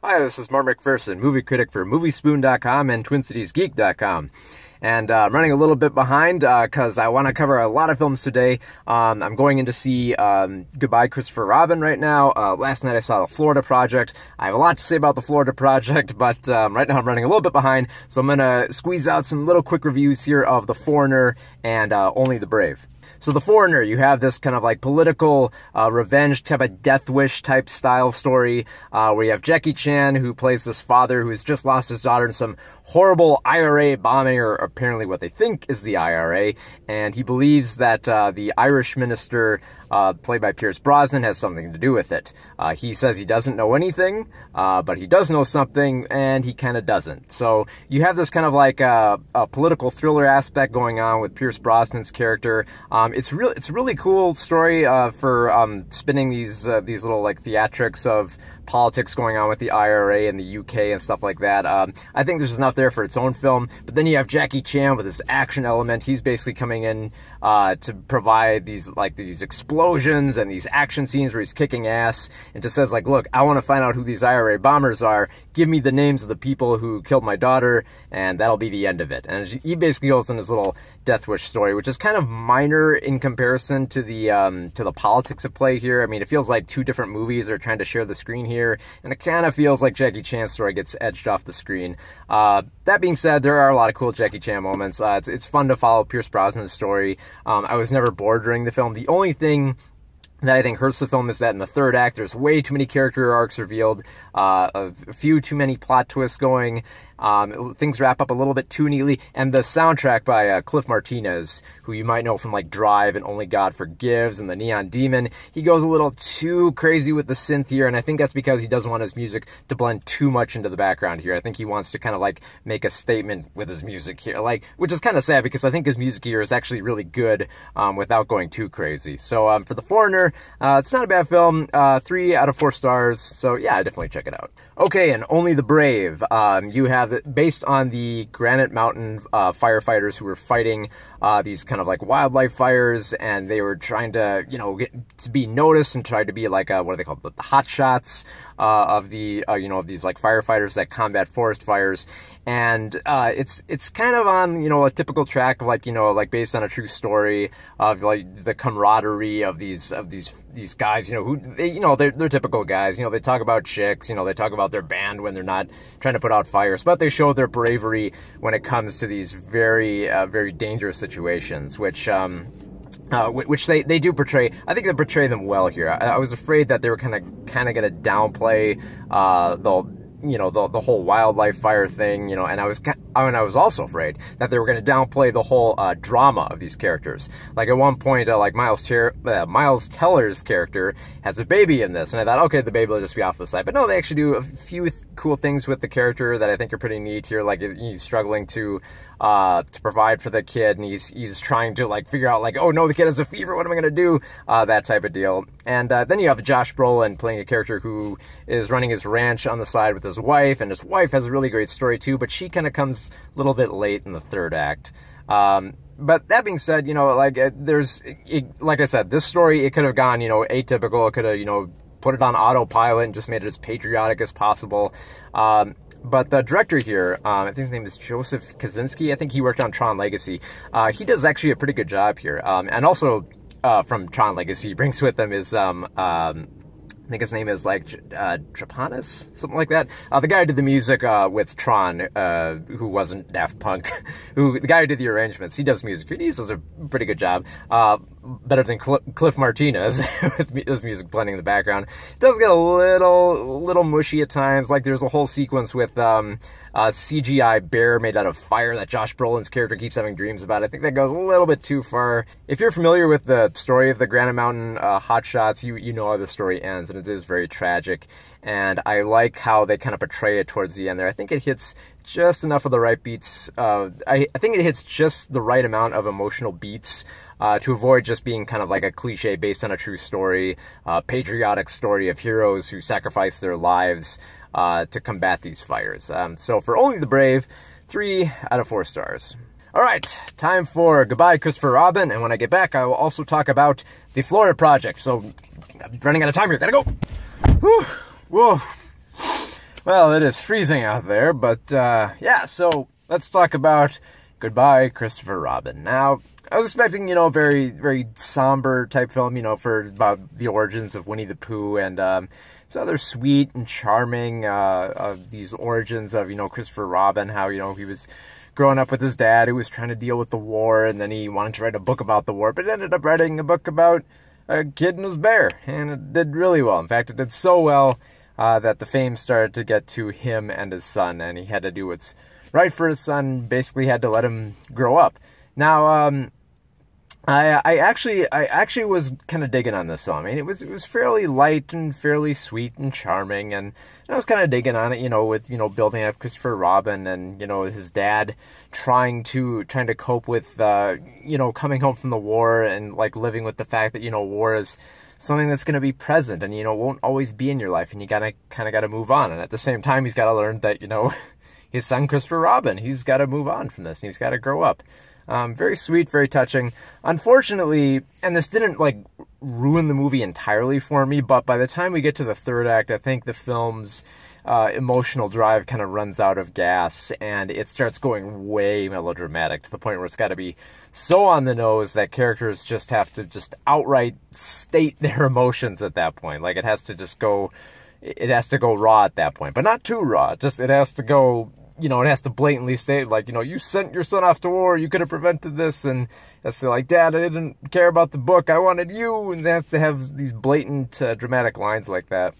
Hi, this is Mark McPherson, movie critic for Moviespoon.com and TwinCitiesGeek.com. And I'm running a little bit behind because I want to cover a lot of films today. I'm going in to see Goodbye, Christopher Robin right now. Last night I saw The Florida Project. I have a lot to say about The Florida Project, but right now I'm running a little bit behind. So I'm going to squeeze out some little quick reviews here of The Foreigner and Only the Brave. So The Foreigner, you have this kind of like political revenge type of death wish type style story where you have Jackie Chan, who plays this father who has just lost his daughter in some horrible IRA bombing, or apparently what they think is the IRA, and he believes that the Irish minister played by Pierce Brosnan has something to do with it. He says he doesn't know anything, but he does know something, and he kind of doesn't. So you have this kind of like a political thriller aspect going on with Pierce Brosnan's character. It's a really cool story for spinning these little like theatrics of politics going on with the IRA and the UK and stuff like that. I think there's enough there for its own film. But then you have Jackie Chan with this action element. He's basically coming in to provide these explosions and these action scenes where he's kicking ass and just says like, look, I want to find out who these IRA bombers are. Give me the names of the people who killed my daughter, and that'll be the end of it. And he basically goes in his little death wish story, which is kind of minor in comparison to the politics at play here. I mean, it feels like two different movies are trying to share the screen here, and it kind of feels like Jackie Chan's story gets edged off the screen. That being said, there are a lot of cool Jackie Chan moments. It's fun to follow Pierce Brosnan's story. I was never bored during the film. The only thing that I think hurts the film is that in the third act, there's way too many character arcs revealed, a few too many plot twists going. Things wrap up a little bit too neatly, and the soundtrack by Cliff Martinez, who you might know from like Drive and Only God Forgives and The Neon Demon, he goes a little too crazy with the synth here, and I think that's because he doesn't want his music to blend too much into the background here. I think he wants to kind of like make a statement with his music here, like, which is kind of sad because I think his music here is actually really good without going too crazy. So for The Foreigner, it's not a bad film. 3 out of 4 stars. So yeah, definitely check it out. Okay, and Only the Brave. You have, based on the Granite Mountain firefighters who were fighting these kind of like wildlife fires, and they were trying to, you know, get to be noticed and try to be like, what are they called? The hot shots of the, you know, of these like firefighters that combat forest fires. And it's kind of on, you know, a typical track of like, you know, like based on a true story of like the camaraderie of these guys, you know, who they, you know, they're typical guys, you know, they talk about chicks, you know, they talk about their band when they're not trying to put out fires, but they show their bravery when it comes to these very very dangerous situations, which they do portray. I think they portray them well here. I was afraid that they were kind of going to downplay the whole wildlife fire thing, you know, and I was also afraid that they were going to downplay the whole drama of these characters. Like at one point, like Miles Teller's character has a baby in this, and I thought, okay, the baby will just be off the side. But no, they actually do a few cool things with the character that I think are pretty neat here. Like he's struggling to provide for the kid, and he's trying to like figure out like, oh no, the kid has a fever, what am I gonna do? That type of deal. And then you have Josh Brolin playing a character who is running his ranch on the side with his wife, and his wife has a really great story too, but she kind of comes a little bit late in the third act. But that being said, you know, like like I said, this story, it could have gone, you know, atypical. It could have, you know, put it on autopilot and just made it as patriotic as possible. But the director here, I think his name is Joseph Kosinski. I think he worked on Tron Legacy. He does actually a pretty good job here. And also from Tron Legacy, he brings with him his I think his name is like Trapanis, something like that. The guy who did the music with Tron, who wasn't Daft Punk, the guy who did the arrangements, he does music. He does a pretty good job. Better than Cliff Martinez with his music blending in the background. It does get a little mushy at times. Like there's a whole sequence with CGI bear made out of fire that Josh Brolin's character keeps having dreams about. I think that goes a little bit too far. If you're familiar with the story of the Granite Mountain hotshots, you know how the story ends, and it is very tragic. And I like how they kind of portray it towards the end there. I think it hits just enough of the right beats. I think it hits just the right amount of emotional beats to avoid just being kind of like a cliche based on a true story, patriotic story of heroes who sacrifice their lives to combat these fires. So for Only the Brave, 3 out of 4 stars. All right, time for Goodbye, Christopher Robin, and when I get back, I will also talk about The Florida Project. So I'm running out of time here. Gotta go. Whew. Whoa. Well, it is freezing out there, but yeah, so let's talk about Goodbye, Christopher Robin. Now, I was expecting, a very, very somber type film, for about the origins of Winnie the Pooh, and some other sweet and charming these origins of, Christopher Robin, how, he was growing up with his dad who was trying to deal with the war, and then he wanted to write a book about the war, but ended up writing a book about a kid and his bear, and it did really well. In fact, it did so well that the fame started to get to him and his son, and he had to do what's right for his son, basically had to let him grow up. Now, I actually was kind of digging on this film. I mean, it was fairly light and fairly sweet and charming, and I was kind of digging on it, with building up Christopher Robin and his dad trying to cope with coming home from the war and like living with the fact that war is something that's going to be present and won't always be in your life, and you kind of got to move on. And at the same time, he's got to learn that his son Christopher Robin, he's got to move on from this and he's got to grow up. Very sweet, very touching. Unfortunately, and this didn't like ruin the movie entirely for me, but by the time we get to the third act, I think the film's emotional drive kind of runs out of gas, and it starts going way melodramatic to the point where it's got to be so on the nose that characters just have to just outright state their emotions at that point. Like it has to go raw at that point, but not too raw. It has to go, it has to blatantly state, like, you sent your son off to war, you could have prevented this, and it's like, Dad, I didn't care about the book, I wanted you, and they have to have these blatant, dramatic lines like that.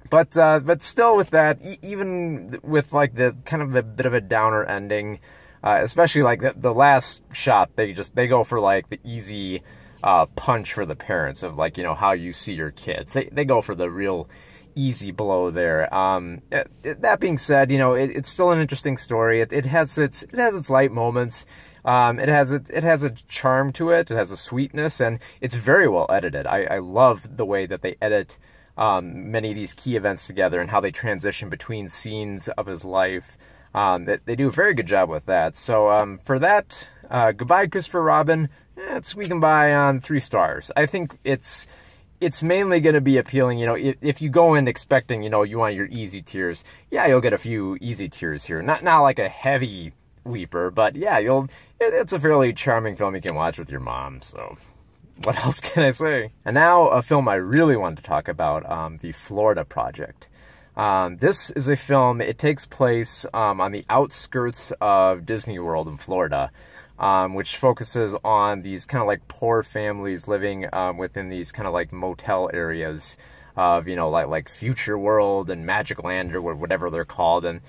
But still with that, even with, like, the kind of a bit of a downer ending, especially, like, the last shot, they go for, like, the easy, punch for the parents of, like, how you see your kids. They go for the real easy blow there. That being said, it's still an interesting story. It has its light moments. It has a charm to it. It has a sweetness, and it's very well edited. I love the way that they edit many of these key events together and how they transition between scenes of his life. They do a very good job with that. So for that, Goodbye, Christopher Robin, it's squeaking by on 3 stars. I think it's mainly going to be appealing, if you go in expecting, you want your easy tears. Yeah, you'll get a few easy tears here. Not like a heavy weeper, but yeah, it's a fairly charming film you can watch with your mom, so what else can I say? And now a film I really wanted to talk about, The Florida Project. This is a film, it takes place on the outskirts of Disney World in Florida. Which focuses on these kind of like poor families living within these kind of like motel areas of, like Future World and Magic Land or whatever they're called, and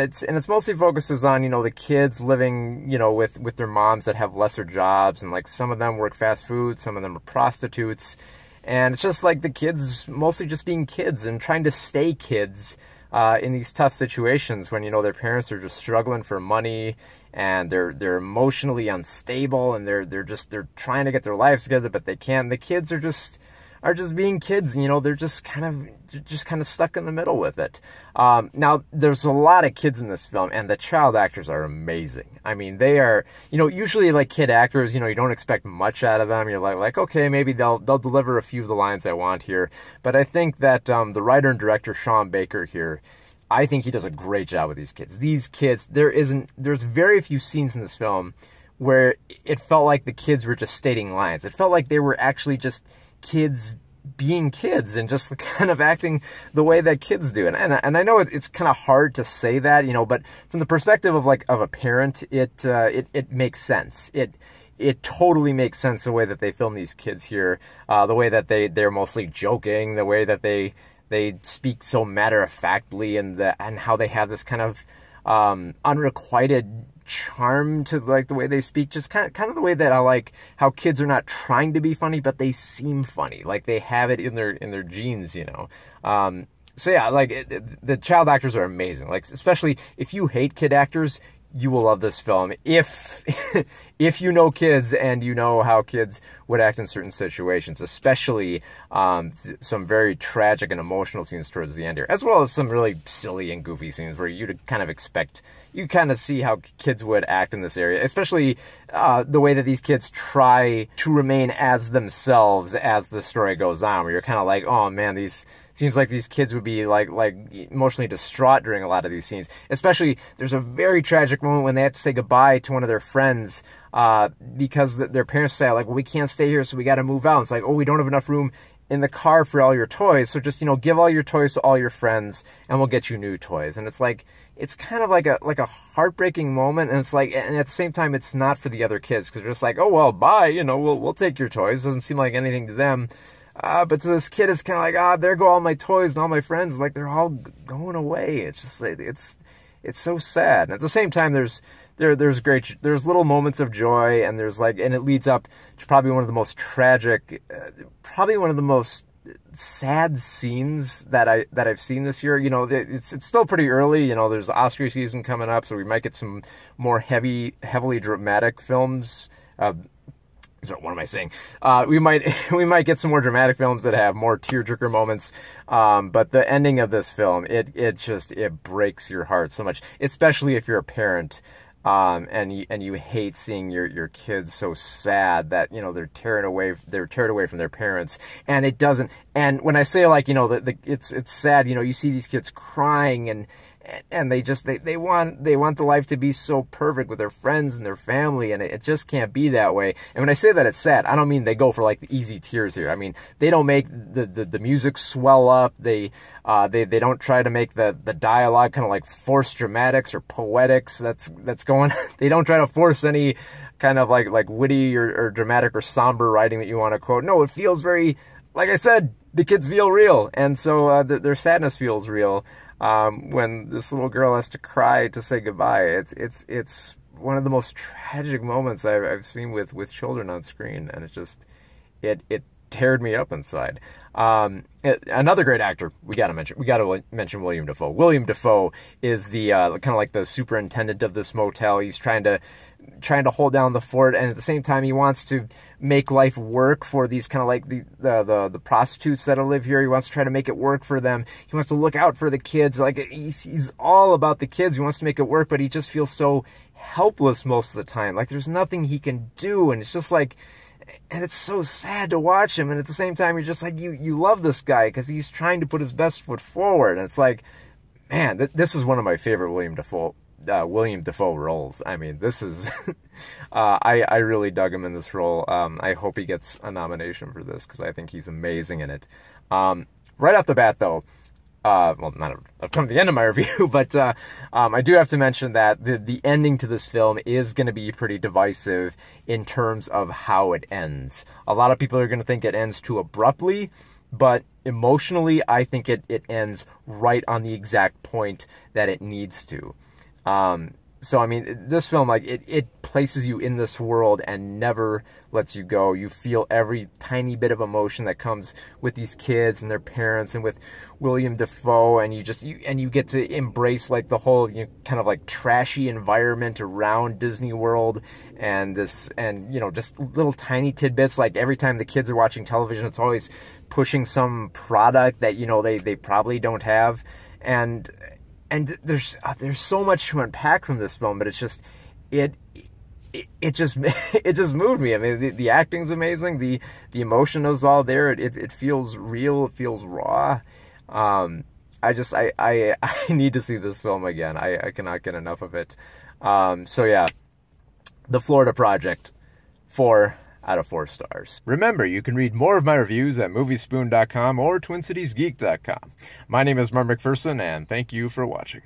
it's mostly focuses on the kids living with their moms that have lesser jobs, and like some of them work fast food, some of them are prostitutes, and it's just like the kids mostly just being kids and trying to stay kids in these tough situations when their parents are just struggling for money, and they're emotionally unstable, and they're trying to get their lives together, but they can't. The kids are just being kids, and they're just kind of stuck in the middle with it. Now there's a lot of kids in this film, and the child actors are amazing. I mean, they are, usually like kid actors, you don't expect much out of them. You're like okay, maybe they'll deliver a few of the lines I want here. But I think that the writer and director Sean Baker here, I think he does a great job with these kids. These kids, there's very few scenes in this film where it felt like the kids were just stating lines. It felt like they were actually just kids being kids and just kind of acting the way that kids do. And I know it's kind of hard to say that, but from the perspective of a parent, it makes sense. It totally makes sense the way that they film these kids here, the way that they're mostly joking, the way that they speak so matter-of-factly, and how they have this kind of unrequited charm to like the way they speak, just kind of the way that I like how kids are not trying to be funny, but they seem funny, like they have it in their genes, so yeah, like the child actors are amazing. Like especially if you hate kid actors, you will love this film. If if you know kids and you know how kids would act in certain situations, especially some very tragic and emotional scenes towards the end here, as well as some really silly and goofy scenes where you'd kind of expect, you kind of see how kids would act in this area, especially the way that these kids try to remain as themselves as the story goes on, where you're kind of like, oh man, seems like these kids would be like emotionally distraught during a lot of these scenes. Especially, there's a very tragic moment when they have to say goodbye to one of their friends because their parents say, like, well, we can't stay here, so we got to move out. And it's like, oh, we don't have enough room in the car for all your toys, so just, you know, give all your toys to all your friends, and we'll get you new toys. And it's like, it's kind of like a heartbreaking moment, and it's like, and at the same time, it's not for the other kids, because they're just like, oh, well, bye, you know, we'll take your toys. Doesn't seem like anything to them. But to this kid, it's kind of like, there go all my toys and all my friends. Like, they're all going away. It's just, it's so sad. And at the same time, there's little moments of joy, and and it leads up to probably one of the most tragic, probably one of the most sad scenes that I've seen this year. You know, it's still pretty early. You know, there's Oscar season coming up, so we might get some more heavily dramatic films. What am I saying? We might get some more dramatic films that have more tearjerker moments. But the ending of this film, it breaks your heart so much, especially if you're a parent, and you hate seeing your kids so sad that, you know, they're teared away from their parents. And it doesn't. And when I say, like, you know, it's sad. You know, you see these kids crying and they want the life to be so perfect with their friends and their family, and it just can't be that way. And when I say that it's sad, I don't mean they go for like the easy tears here. I mean, they don't make the music swell up. They don't try to make the dialogue kind of like forced dramatics or poetics that's going. They don't try to force any kind of like witty or dramatic or somber writing that you want to quote. No, it feels very, like I said, the kids feel real, and so their sadness feels real. When this little girl has to cry to say goodbye, it's one of the most tragic moments I've seen with children on screen, and it teared me up inside. Another great actor we got to mention William Dafoe. William Dafoe is the kind of like the superintendent of this motel. He's trying to hold down the fort, and at the same time he wants to make life work for these kind of like the prostitutes that live here. He wants to try to make it work for them. He wants to look out for the kids. Like, he's all about the kids. He wants to make it work, but he just feels so helpless most of the time. Like, there's nothing he can do, and it's just like, and it's so sad to watch him. And at the same time, you're just like, you love this guy because he's trying to put his best foot forward. And it's like, man, this is one of my favorite William Dafoe roles. I mean, this is, I really dug him in this role. I hope he gets a nomination for this because I think he's amazing in it. Right off the bat, though, well, I've come to the end of my review, but I do have to mention that the ending to this film is going to be pretty divisive in terms of how it ends. A lot of people are going to think it ends too abruptly, but emotionally, I think it ends right on the exact point that it needs to. So, I mean, this film, like, it places you in this world and never lets you go. You feel every tiny bit of emotion that comes with these kids and their parents and with William Dafoe, and you get to embrace, like, the whole, kind of, like, trashy environment around Disney World, and just little tiny tidbits. Like, every time the kids are watching television, it's always pushing some product that, they probably don't have, and there's so much to unpack from this film, but it's just it just moved me. I mean, the acting's amazing, the emotion is all there. It feels real, it feels raw. I need to see this film again. I cannot get enough of it. So yeah, The Florida Project, 4 out of 4 stars. Remember, you can read more of my reviews at moviespoon.com or twincitiesgeek.com. My name is Mark McPherson, and thank you for watching.